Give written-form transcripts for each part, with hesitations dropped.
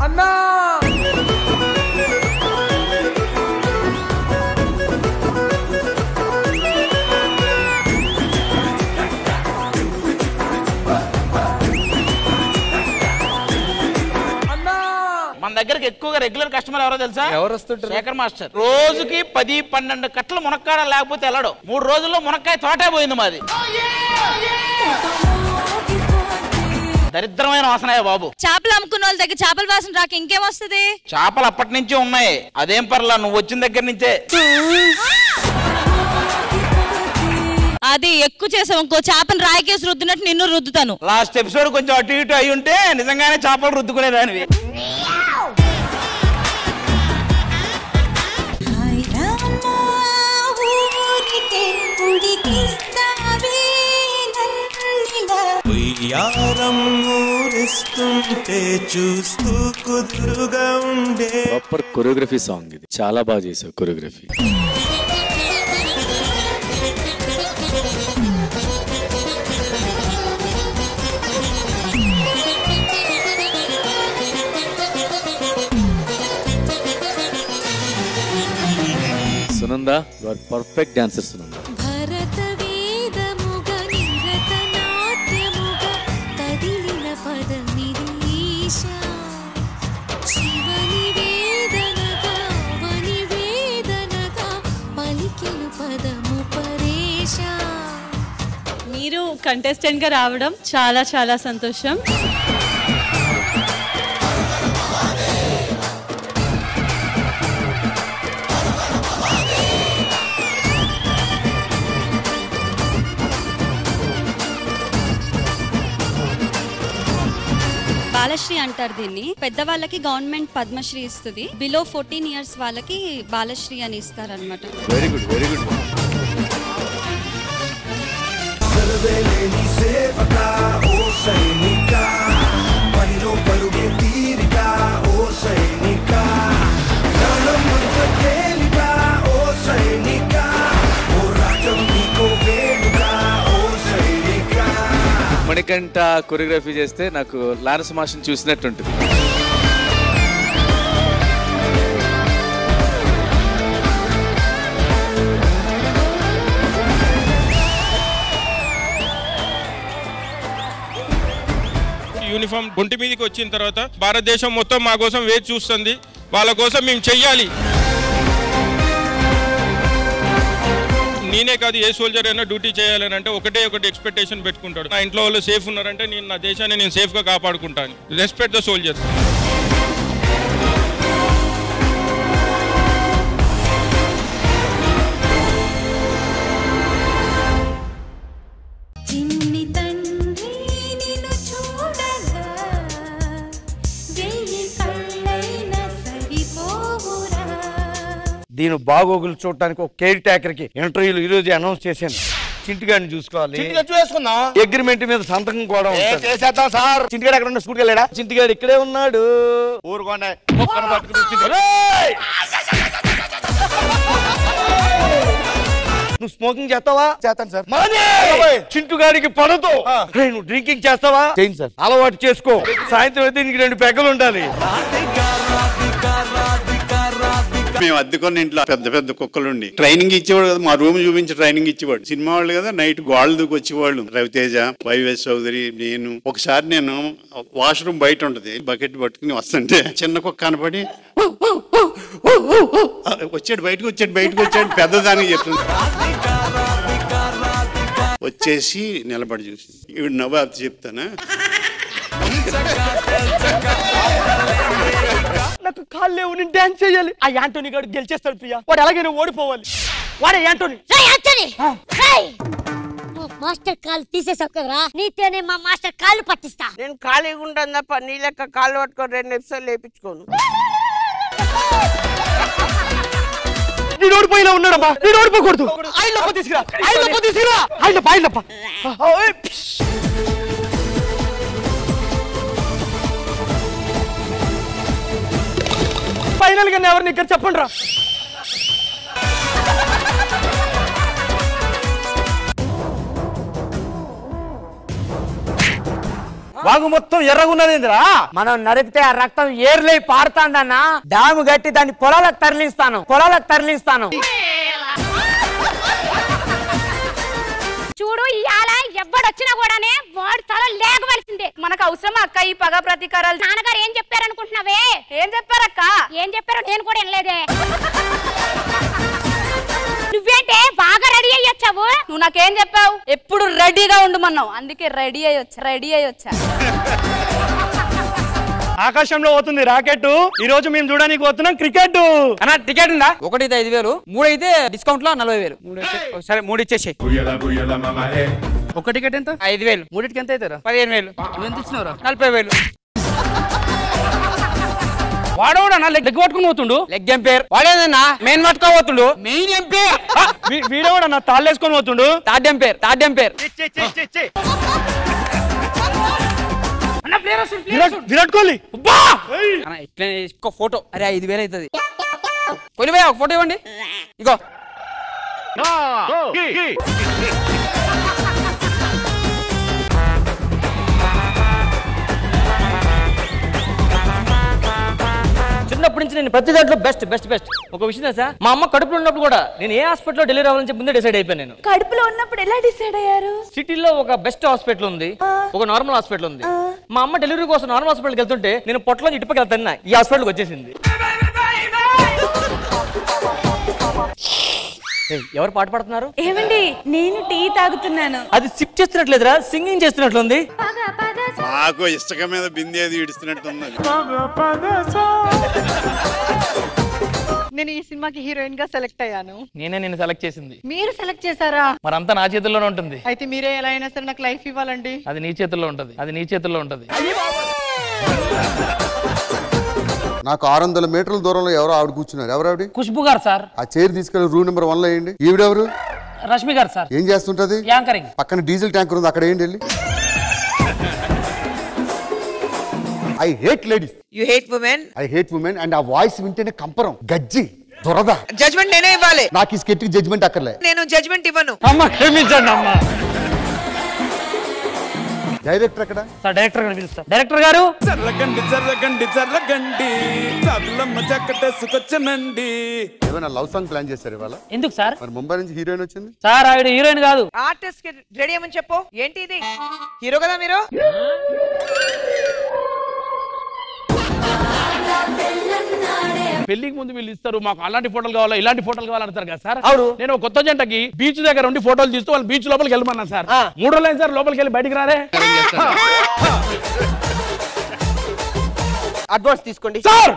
అన్నా మన దగ్గరికి ఎక్కువగా రెగ్యులర్ కస్టమర్ ఎవరో తెలుసా? ఎవరు వస్తుంటారు? శేఖర్ మాస్టర్. రోజుకి 10-12 కట్టలు మునక్కాడ లేకపోతే వెళ్ళడు. 3 రోజుల్లో మునక్కాయ తోటే పోయింది మాది. దరిద్రమైన వాసనయ్య బాబు. చేపలు అమ్ముకున్న వాళ్ళ దగ్గర చేపల వాసన రాక ఇంకేం వస్తుంది? చేపలు అప్పటి నుంచి ఉన్నాయి, అదేం పర్లా, నువ్వు వచ్చిన దగ్గర నుంచే. అది ఎక్కువ చేసావు ఇంకో చేపను రాయికేసి రుద్దినట్టు నిన్ను రుద్దుతాను. లాస్ట్ ఎపిసోడ్ కొంచెం అటు ఇటు అయి ఉంటే నిజంగానే చేపలు రుద్దుకునేదానివి. చూస్తూ కుదురుగా ఉండే ప్రాపర్ కొరియోగ్రఫీ సాంగ్ ఇది. చాలా బాగా చేసావు choreography. Sunanda, you are perfect dancer Sunanda. మీరు కంటెస్టెంట్ గా రావడం చాలా చాలా సంతోషం. బాలశ్రీ అంటారు దీన్ని. పెద్దవాళ్ళకి గవర్నమెంట్ పద్మశ్రీ ఇస్తుంది, బిలో 14 years వాళ్ళకి బాలశ్రీ అని ఇస్తారు అనమాట. Very good, very good. Manikanta choreography చేస్తే నాకు లారెన్స్ మాస్టర్ని చూసినట్టుంటుంది. యూనిఫామ్ ఒంటి మీదకి వచ్చిన తర్వాత భారతదేశం మొత్తం మా కోసం వేచి చూస్తుంది. వాళ్ళ కోసం మేము చెయ్యాలి. నేనే కాదు, ఏ సోల్జర్ అయినా డ్యూటీ చేయాలని అంటే ఒకటి ఎక్స్పెక్టేషన్ పెట్టుకుంటాడు. నా ఇంట్లో వాళ్ళు సేఫ్ ఉన్నారంటే నేను నా దేశాన్ని నేను సేఫ్గా కాపాడుకుంటాను. Respect the soldiers. దీని బాగోగులు చూడటానికి ఒక కేర్ టేకర్ కి ఇంటర్వ్యూలు ఈ రోజు అనౌన్స్ చేశాను. చింటిగాడిని చూసుకోవాలి, అగ్రిమెంట్ మీద సంతకం కూడా చేసేద్దాం సార్. చింటిగాడు ఎక్కడ ఉన్నా? స్కూల్కి వెళ్ళాడా? చింటిగాడు ఇక్కడే ఉన్నాడు. ఊరుకోండి. నువ్వు స్మోకింగ్ చేస్తావా? చేస్తాను సార్. చింటుగాడికి పడదు. నువ్వు డ్రింకింగ్ చేస్తావా? చేయండి సార్. అలవాటు చేసుకో. సాయంత్రం అయితే నీకు 2 పెగ్గలు ఉండాలి. మేము అద్దెకొని ఇంట్లో పెద్ద పెద్ద కుక్కలుండి ట్రైనింగ్ ఇచ్చేవాడు కదా, మా రూమ్ చూపించి ట్రైనింగ్ ఇచ్చేవాడు. సినిమా వాళ్ళు కదా, నైట్ గోడలు దూకి వచ్చేవాళ్ళు. రవితేజ, వైవిఎస్ చౌదరి, నేను. ఒకసారి నేను వాష్రూమ్ బయట ఉంటది, బకెట్ పట్టుకుని వస్తుంటే చిన్న కుక్క కనపడి బయటకు వచ్చాడు పెద్దదానికి చెప్తుంది. వచ్చేసి నిలబడి చూసి ఇవి నవ్వు అది చెప్తానా, నాకు కాళ్ళు లేవు, నేను డాన్స్ చేయాలి. ఆ యాంటోనీ గారు గెలిచేస్తాడు ప్రియా. వాడు ఎలాగైనా ఓడిపోవాలి. వాడే యాంటోనీ. మాస్టర్ కాళ్ళు తీసేసావు కదరా, నీతోనే మా మాస్టర్ కాళ్ళు పట్టిస్తా. నేను ఖాళీగా ఉంటాను తప్ప నీ లెక్క కాళ్ళు పట్టుకొని 2 ఎపిసోడ్లు వేయించుకోను. నేను ఓడిపోయినా ఉన్నాడమ్మా, నేను ఓడిపోకూడదు. ఆయన తీసుకురా. ఫైనల్ గా ఎవరిని ఇక్కడ చెప్పండి రా. వాగు మొత్తం ఎర్రగున్నదేంద్రా? మనం నరికితే ఆ రక్తం ఏర్లై పారుతాందన్నా. డాము గట్టి దాన్ని పొలాలకు తరలిస్తాను. చూడు ఇయాల ఎవ్వడొచ్చినా కూడానే వాడు తల లేకవలసిందే. మనకు అవసరం అక్క ఈ పగ ప్రతీకారాలు. నాన్నగారు ఏం చెప్పారనుకుంటున్నావే? ఏం చెప్పారక్క? ఏం చెప్పారో నేను కూడా వినలేదే. నువ్వేంటే బాగా రెడీ అయ్యి వచ్చావు? నువ్వు నాకేం చెప్పావు? ఎప్పుడు రెడీగా ఉండమన్నావు, అందుకే రెడీ అయ్యి వచ్చా. ఆకాశంలో పోతుంది రాకెట్. ఈ రోజు మేము చూడడానికి పోతున్నాం క్రికెట్. అన్న టికెట్ ఉందా? 1 అయితే 5,000, 3 అయితే డిస్కౌంట్ లో 40,000. సరే 3 ఇచ్చేసేయ్. 1 టికెట్ ఎంత? 5,000. 3టికి ఎంత అవుతారా? 15,000. నువ్వు ఎంత ఇచ్చినావురా? 40,000. వాడోడా లెగ్ పట్టుకుని పోతుండు. లెగ్ ఎంపైర్ వాడేదన్నా మెయిన్ పట్టుకోబోతుండు. మెయిన్ ఎంపైర్ వీడేవాడన్నా తాళ్ళేసుకొని పోతుండు. Third umpire Virat Kohli. ఇట్లా ఒక ఫోటో. అరే 5,000 అవుతుంది. కొలిపోయా ఒక ఫోటో ఇవ్వండి. ఇగో చిన్నప్పటి నుంచి నేను ప్రతి దాంట్లో బెస్ట్. ఒక విషయం తెలుసా, మా అమ్మ కడుపులో ఉన్నప్పుడు కూడా నేను ఏ హాస్పిటల్లో డెలివరీ అవ్వాలని చెప్పి ముందే డిసైడ్ అయిపోయాను. నేను కడుపులో ఉన్నప్పుడు ఎలా డిసైడ్ అయ్యారు? సిటీలో ఒక బెస్ట్ హాస్పిటల్ ఉంది, ఒక నార్మల్ హాస్పిటల్ ఉంది. మా అమ్మ డెలివరీ కోసం నార్మల్ హాస్పిటల్కి వెళ్తుంటే నేను పొట్టలో ఇటుపకి వెళ్తాను, ఈ హాస్పిటల్కి వచ్చేసింది. ఎవరు పాట పాడుతున్నారు? ఏమండి, నేను టీ తాగుతున్నాను. అది సిప్ చేస్తున్నట్లేదురా, సింగింగ్ చేస్తున్నట్లుంది. నాకు ఇష్టక మీద బిందేది ఇడుస్తున్నట్టుంది. నేను ఈ సినిమాకి హీరోయిన్ గా సెలెక్ట్ అయ్యాను. నేనే నిన్ను సెలెక్ట్ చేసింది. మీరు సెలెక్ట్ చేశారా? మరంతా నా చేతుల్లోనే ఉంటుంది. అయితే మీరే ఎలా అయినా సరే నాకు లైఫ్ ఇవ్వాలండి. అది నీ చేతుల్లో ఉంటది. నాకు 600 మీటర్ల దూరంలో ఎవరో ఆవిడ కూర్చున్నారు. ఎవరావిడ? ఖుష్బు గారు సార్. ఆ చైర్ తీసుకెళ్లి రూమ్ నెంబర్ 1 లో వేయండి. ఈవిడెవరు? రష్మి గారు సార్. ఏం చేస్తుంటది? యాంకరింగ్. పక్కన డీజిల్ ట్యాంకర్ ఉంది, అక్కడ ఏంటి వెళ్ళి. I hate ladies. You hate women and ఆ వాయిస్ వింటేనే కంపరం, గజ్జి, దురద. జడ్జ్మెంట్ నేనే ఇవ్వాలి. నాకు ఈ స్కెట్ కి జడ్జ్మెంట్ అక్కర్లే. నేను జడ్జ్మెంట్ ఇవ్వను. అమ్మ క్షమించండి అమ్మ. డైరెక్టర్ ఎక్కడ? సార్ డైరెక్టర్ గారు పిలుస్తా. డైరెక్టర్ గారు ఏమైనా లవ్ సాంగ్ ప్లాన్ చేశారు ఇవాళ? ఎందుకు సార్? మరి ముంబై నుంచి హీరోయిన్ వచ్చింది. సార్ ఆవిడ హీరోయిన్ కాదు. ఆర్టిస్ట్ కి రెడీ అయ్యమని చెప్పు. ఏంటి ఇది? హీరో కదా మీరు? పెళ్లికి ముందు వీళ్ళు ఇస్తారు, మాకు అలాంటి ఫోటోలు కావాలా ఇలాంటి ఫోటోలు కావాలంటారు కదా సార్. నేను కొత్త జంటకి బీచ్ దగ్గర ఉండి ఫోటోలు తీస్తూ వాళ్ళు బీచ్ లోపలికి వెళ్ళమన్నా సార్. 3 రోజులైంది సార్, లోపలికి వెళ్ళి బయటికి రారే. అడ్వాన్స్ తీసుకోండి సార్.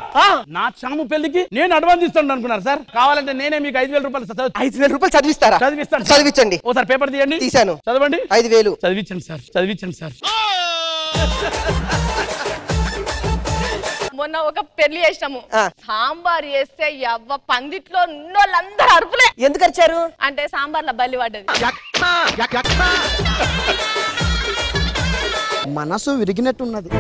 నా చాము పెళ్లికి నేను అడ్వాన్స్ ఇస్తాను అనుకున్నారు సార్. కావాలంటే నేనే మీకు 5,000 రూపాయలు 5,000 రూపాయలు చదివిస్తారా? చదివించండి. ఓసారి పేపర్ తీయండి. తీసాను. చదవండి. 5,000 చదివించండి సార్. మొన్న ఒక పెళ్లి చేసినాము. సాంబార్ చేస్తే ఎవ్వ పందిట్లో ఉన్నోళ్ళందరూ అరుపులే. ఎందుకు అరిచారు? అంటే సాంబార్లో బల్లి పడ్డది. మనసు విరిగినట్టున్నది.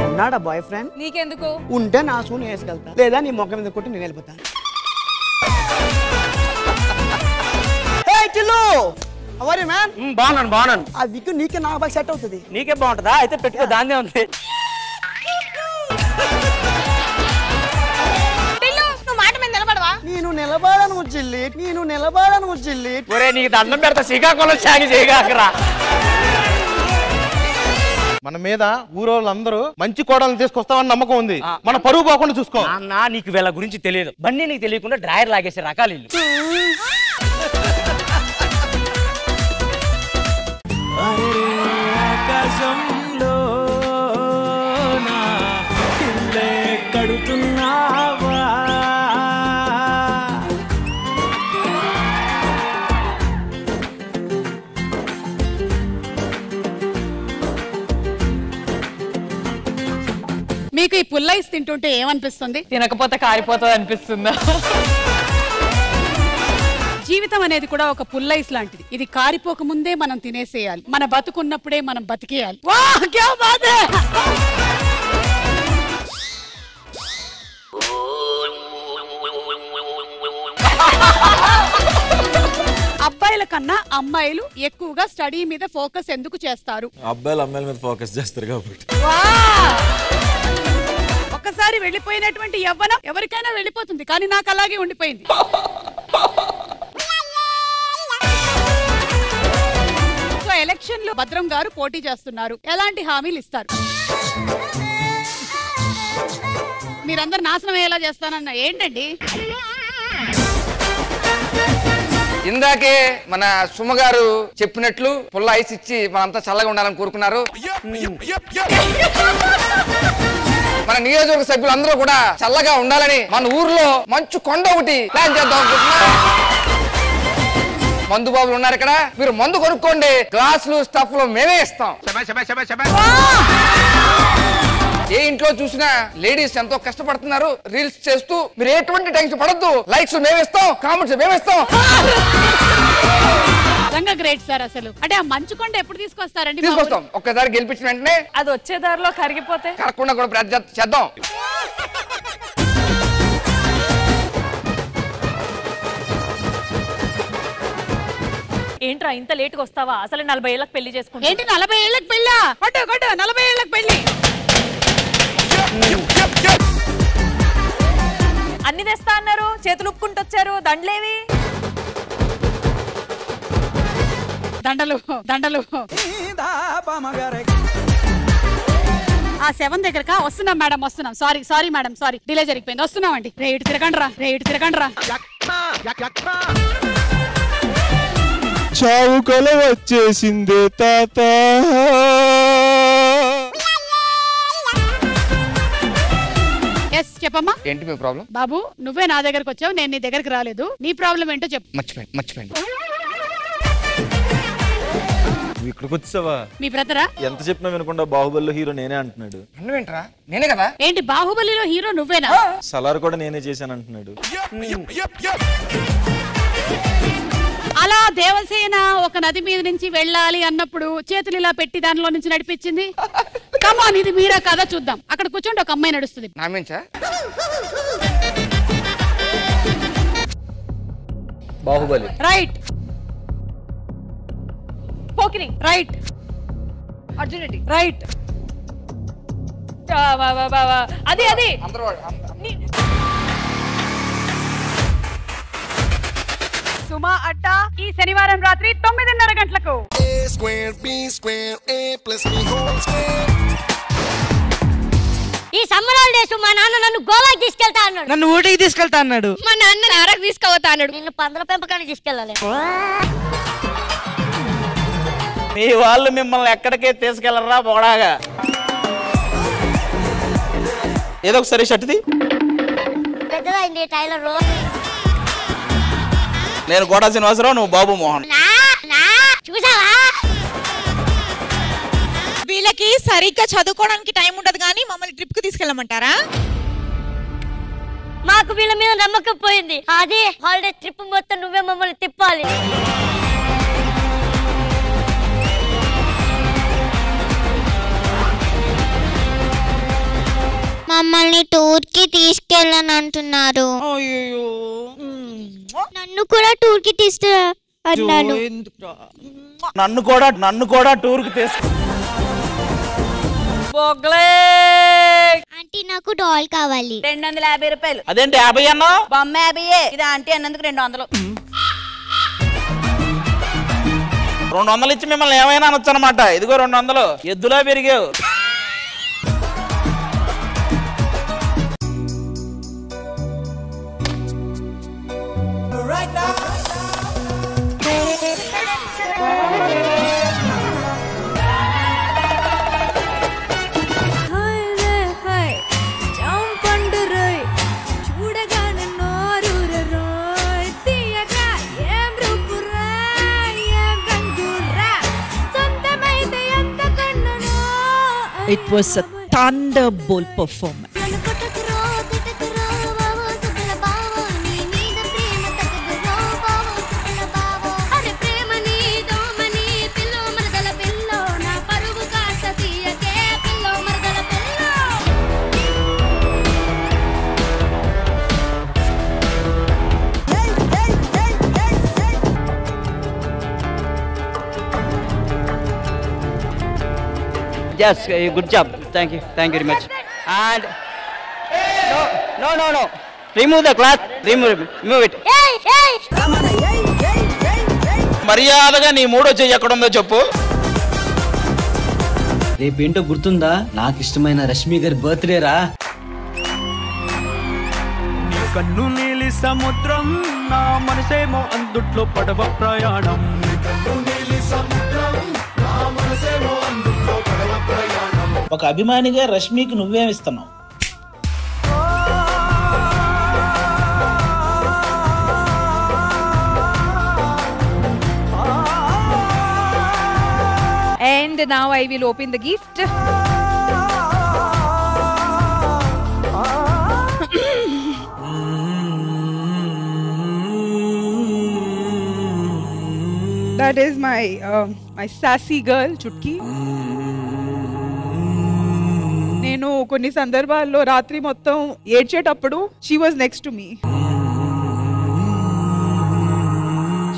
ఉన్నాడా బాయ్ ఫ్రెండ్? నీకెందుకు? ఉంటే నా సూని వేసుకెళ్తా, లేదా నీ మొక్క మీద కొట్టి నేను వెళ్ళిపోతాను. బాగున్నాను. ఆ విక్ నీకే నాకు బాగా సెట్ అవుతుంది. నీకే బాగుంటుందా? అయితే పెట్టుకో, దాన్నే ఉంది. నేను నిలబడను చెల్లి. ఒరే నీకు దండం పెడతా, శ్రీకాకుళం సాగి చేయగాకరా. మన మీద ఊరోళ్ళందరూ మంచి కోడలను తీసుకొస్తామని నమ్మకం ఉంది. మన పరువు పోకుండా చూసుకో. అన్నా నీకు వీళ్ళ గురించి తెలియదు. బండి నీకు తెలియకుండా డ్రైవర్ లాగేసే రకాలు ఇల్లు. ఆకాశంలో కడుతున్నావా? మీకు ఈ పుల్లైస్ తింటుంటే ఏమనిపిస్తుంది? తినకపోతే కారిపోతుంది అనిపిస్తుందా? జీవితం అనేది కూడా ఒక పుల్లైస్ లాంటిది. ఇది కారిపోక ముందే మనం తినేసేయాలి. మన బతుకున్నప్పుడే మనం బతికేయాలి. అబ్బాయిల కన్నా అమ్మాయిలు ఎక్కువగా స్టడీ మీద ఫోకస్ ఎందుకు చేస్తారు? అబ్బాయిలు అమ్మాయిల మీద ఫోకస్ చేస్తారు కాబట్టి. ఒక్కసారి వెళ్ళిపోయినటువంటి యవ్వనం ఎవరికైనా వెళ్ళిపోతుంది, కానీ నాకు అలాగే ఉండిపోయింది. సో ఎలక్షన్ లో భద్రం గారు పోటీ చేస్తున్నారు, ఎలాంటి హామీలు ఇస్తారు? మీరందరు నాశనం అయ్యేలా చేస్తానన్న ఏంటండి? ఇందాకే మన సుమ గారు చెప్పినట్లు పుల్ల ఐస్ ఇచ్చి మనంతా చల్లగా ఉండాలని కోరుకున్నారు. మన నియోజకవర్గ సభ్యులందరూ కూడా చల్లగా ఉండాలని మన ఊర్లో మంచు కొండ ఒకటి ప్లాన్ చేద్దాం అనుకుంటున్నా. మందు బాబులు ఉన్నారు ఇక్కడ, మీరు మందు కొనుక్కోండి, గ్లాసులు స్టఫ్లు మేమే ఇస్తాం. ఏ ఇంట్లో చూసినా లేడీస్ ఎంతో కష్టపడుతున్నారు రీల్స్ చేస్తూ, మీరు ఎటువంటి టెన్షన్ పడద్దు, లైక్స్ మేమిస్తాం, కామెంట్స్ మేమిస్తాం. Great sir. అసలు అంటే ఆ మంచుకొండ ఎప్పుడు తీసుకొస్తారండి? తీసుకొస్తాం, ఒక్కసారి గెలిపించిన వెంటనే. అది వచ్చే దారిలో కరిగిపోతే కరగకుండా కూడా ప్రయత్నం చేద్దాం. ఏంట్రా ఇంత లేట్ గా వస్తావా? అసలు 40 ఏళ్ళకి పెళ్లి చేసుకుంటా. ఏంటి 40 ఏళ్ళకి పెళ్ళా? 40 ఏళ్ళకి పెళ్లి. అన్ని తెస్తా అన్నారు, చేతులు ఉప్పుకుంటూ వచ్చారు, దండలేవి? దండలు ఆ 7 దగ్గరకా? వస్తున్నాం మేడం, వస్తున్నాం. సారీ మేడం, సారీ, డిలే జరిగిపోయింది. వస్తున్నామండి. రేటు తిరగండి రా. చావు కల వచ్చేసిందే తాత. చెప్పమ్మా. ఏంటి మీ ప్రాబ్లం? బాబు నువ్వే నా దగ్గరకు వచ్చావు, నేను నీ దగ్గరికి రాలేదు. నీ ప్రాబ్లం ఏంటో చెప్పు. మర్చిపోయింది. ఇక్కడికి వచ్చావా? మీ బ్రదరా? ఎంత చెప్పినా వినకుండా బాహుబలిలో హీరో నేనే అంటున్నాడు. నువ్వేంట్రా? నేనే కదా. ఏంటి బాహుబలిలో హీరో నువ్వేనా? సలార్ కూడా నేనే చేశాను అంటున్నాడు. అలా దేవసేన ఒక నది మీద నుంచి వెళ్ళాలి అన్నప్పుడు చేతులు ఇలా పెట్టి దానిలో నుంచి నడిపించింది. కమాన్, ఇది మీరా కదా చూద్దాం. అక్కడ కూర్చోండి, ఒక అమ్మాయి నడుస్తుంది. Baahubali right. Pokiri right. Arjun Reddy right. అది సుమా అడ్డా ఈ శనివారం రాత్రి 9:30 గంటలకు. ఈ సమ్మర్ హాలిడేస్ మా నాన్న నన్ను గోవాకి తీసుకెళ్తా అన్నాడు. నన్ను ఊటీకి తీసుకెళ్తా అన్నాడు. మా నాన్న నారకు తీసుకుపోతా అన్నాడు. నిన్ను పందుల పెంపకానికి తీసుకెళ్ళాలి. మీ వాళ్ళు మిమ్మల్ని ఎక్కడికే తీసుకెళ్లరా బొగడాగా. ఏదో ఒకసారి షర్ట్ది పెద్దదైంది టైలర్. నేను గోడా శ్రీనివాసరావు, నువ్వు బాబు మోహన్. చూసావా? వీళ్ళకి సరిగ్గా చదువుకోవడానికి టైం ఉండదు, కానీ మమ్మల్ని ట్రిప్ కి తీసుకెళ్ళమంటారా? మాకు వీళ్ళ మీద నమ్మకం పోయింది. అదే హాలిడే ట్రిప్ మొత్తం నువ్వే మమ్మల్ని తిప్పాలి. మమ్మల్ని టూర్ కి తీసుకెళ్ళని అంటున్నారు. నన్ను కూడా టూర్ కి తీసుకురా అన్నాడు. నన్ను కూడా టూర్ కి తీసుకు. ఆంటీ నాకు డాల్ కావాలి. 250 రూపాయలు. అదేంటి 50 అన్నా? బొమ్మ 50. ఇది ఆంటీ అన్నందుకు 200. 200 ఇచ్చి మిమ్మల్ని ఏమైనా అనొచ్చు అనమాట. ఇదిగో 200 ఎద్దులా పెరిగావు. It was a thunderbolt performance. Yes good job, thank you very much. And no remove the cloth, remove it. మర్యాదగా నీ మూడో చెయ్యి ఎక్కడుందో చెప్పు. రేపేంటో గుర్తుందా? నాకు ఇష్టమైన రష్మి గారి బర్త్డే రా. కన్ను నీలి సముద్రం, నా మనసేమో అందుట్లో పడవ ప్రయాణం. ఒక అభిమానిగా రష్మికి నువ్వేమిస్తున్నావు? And now I will open the gift. That is my sassy girl, Chutki. నేను కొన్ని సందర్భాల్లో రాత్రి మొత్తం ఏడ్చేటప్పుడు she was next to me.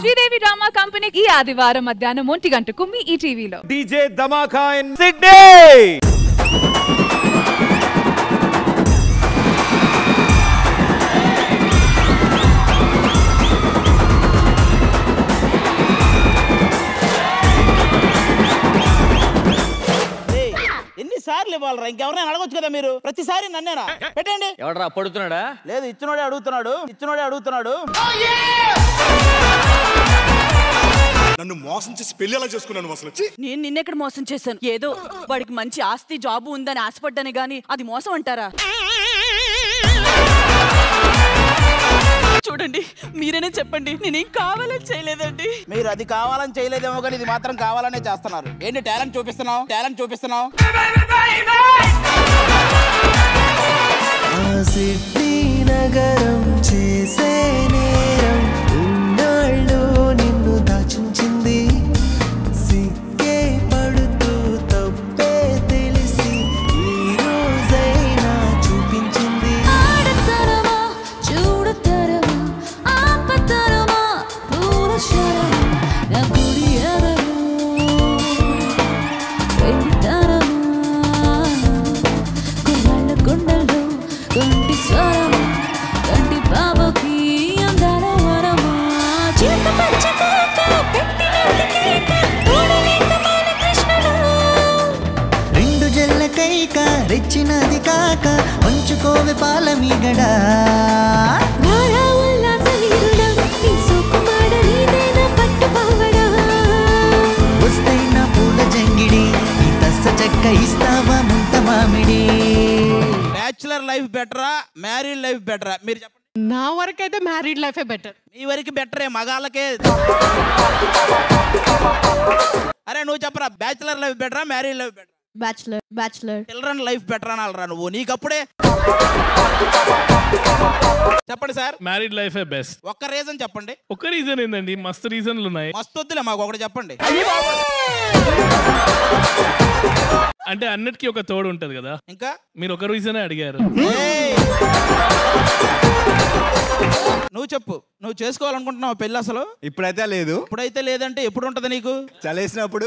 Sridevi drama company ఈ ఆదివారం మధ్యాహ్నం 1 గంటకు మీ ఈటీవీలో డీజే ధమాకా ఇన్ సిడ్నీ. ఎన్నిసార్లు ఇవ్వాలరా? ఇంకెవరైనా అడగొచ్చు కదా మీరు. ప్రతిసారి నన్నేనా? పెట్టండి. ఎవడరా పడుతున్నాడా? లేదు, ఇచ్చినోడే అడుగుతున్నాడు. నన్ను మోసం చేసి పెళ్లి ఎలా చేసుకున్నాను అసలు? నేను నిన్నెక్కడ మోసం చేశాను? ఏదో వాడికి మంచి ఆస్తి జాబు ఉందని ఆశపడ్డానే గాని అది మోసం అంటారా? చూడండి, మీరేనే చెప్పండి, నేనేం కావాలని చేయలేదండి. మీరు అది కావాలని చేయలేదేమో కానీ ఇది మాత్రం కావాలనే చేస్తున్నారు. ఏంటి టాలెంట్ చూపిస్తున్నావు? సిడ్నీ నగరం చేసే నేరం ఇన్నాళ్ళు నిన్ను దాచించింది. సిగ్గే పడుతూ తప్పే తెలిసి ఈ రోజైనా చూపించింది. రెండు జల్ల కైక రెచ్చినది కాక పంచుకోవే పాల మీగడా. వస్తైన పూల జంగిడి ఈ తస్స చెక్క ఇస్తావా ముంత మామిడి. బ్యాచులర్ లైఫ్ బెటరా, మ్యారీడ్ లైఫ్ బెటరా? మీరు చెప్పండి. నా వరకు అయితే మ్యారీడ్ లైఫే బెటర్. మీ వరకు బెటరే, మగాళ్ళకే. అరే నువ్వు చెప్పరా, బ్యాచులర్ లైఫ్ బెటరా, మ్యారీడ్ లైఫ్ బెటరా? బ్యాచులర్. చిల్డ్రన్ లైఫ్ బెటర్ అనాలరా నువ్వు? నీకప్పుడే చెప్పండి సార్. Married life best. ఒక్క రీజన్ చెప్పండి. ఒక రీజన్ ఏందండి? మస్తు రీజన్లు ఉన్నాయి. మస్తు వద్దులే, మాకు ఒకటి చెప్పండి. అంటే అన్నిటికీ ఒక తోడు ఉంటది కదా. ఇంకా మీరు ఒక రీజనే అడిగారు. నువ్వు చెప్పు, నువ్వు చేసుకోవాలనుకుంటున్నావు పెళ్ళి అసలు? ఇప్పుడైతే లేదు. ఇప్పుడైతే లేదంటే ఎప్పుడు ఉంటది నీకు? చలేసినప్పుడు.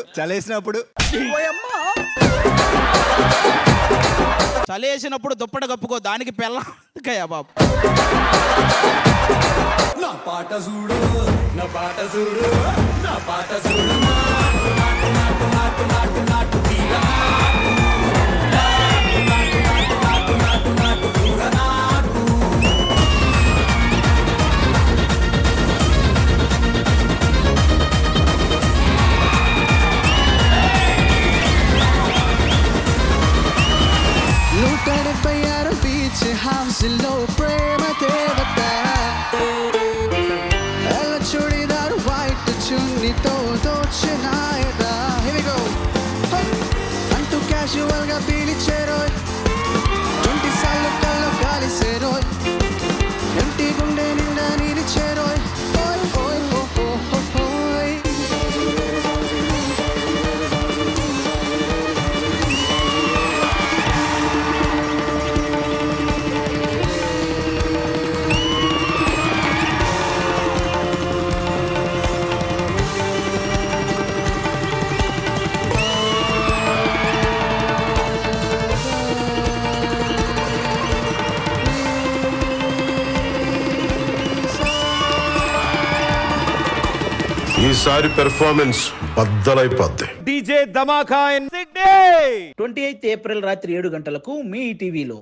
చలేసినప్పుడు దుప్పట కప్పుకో, దానికి పెళ్ళకయ్యా బాబు. నా పాట చూడు, నా పాట చూడు, నా పాట చూడు. బీచ్ హౌస్ లో ప్రేమ దేవత ఎలా చూడిదారు వైట్ చున్నీతో దోచినాయదా. అంటూ క్యాజువల్ గా పిలిచేరోయ్, 20 సార్లు కళ్ళు కాలిసేరోయ్, ఎంటి గుండె నిండా నిలిచేరోయ్. ఈసారి పెర్ఫార్మెన్స్ బద్దలైపోద్ది. DJ Dhamaka in Sydney 28 April రాత్రి 7 గంటలకు మీ టీవీలో.